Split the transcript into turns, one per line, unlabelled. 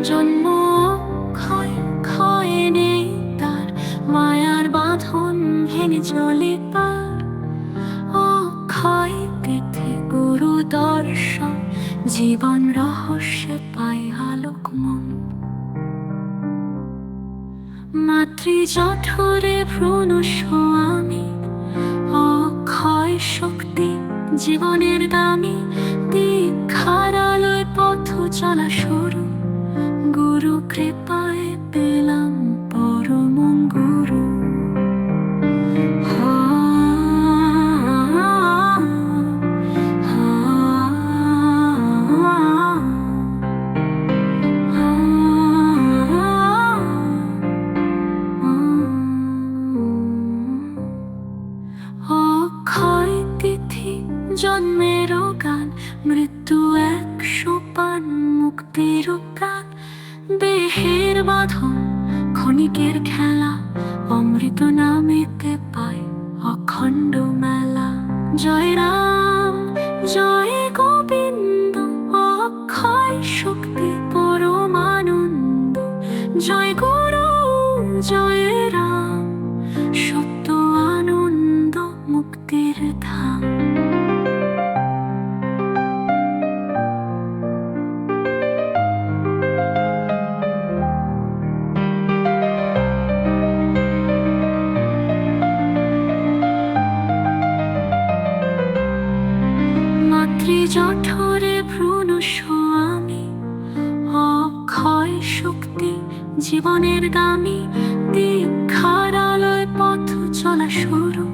জন্ম ক্ষয় ক্ষয় নেই তার, মায়ার বাঁধন ভেঙে চলে পার। অক্ষয় তিথি গুরু দর্শন, জীবন রহস্যে পাই আলোক মন। মাতৃ জঠরে ভ্রূণ স্বামী, অক্ষয় শক্তি জীবনের দামি। দীক্ষার আলোয় পথ চলা শুরু, গুরু কৃপায় পেলাম পরম গুরু। অক্ষয় তিথি জন্মের গান, মৃত্যু 100 পান, মুক্তির প্রাণ। দেহের বাঁধন ক্ষণিকের খেলা, অমৃত নামেতে পাই অখণ্ড মেলা। জয় রাম জয় গোবিন্দ, অক্ষয় শক্তি পরমানন্দ। জয় গুরু জয় রাম, সত্য আনন্দ মুক্তির ধাম। মাতৃ জঠরে ভ্রূণ স্বামী, অক্ষয় শক্তি জীবনের দামি। দীক্ষার আলোয় পথ চলা শুরু,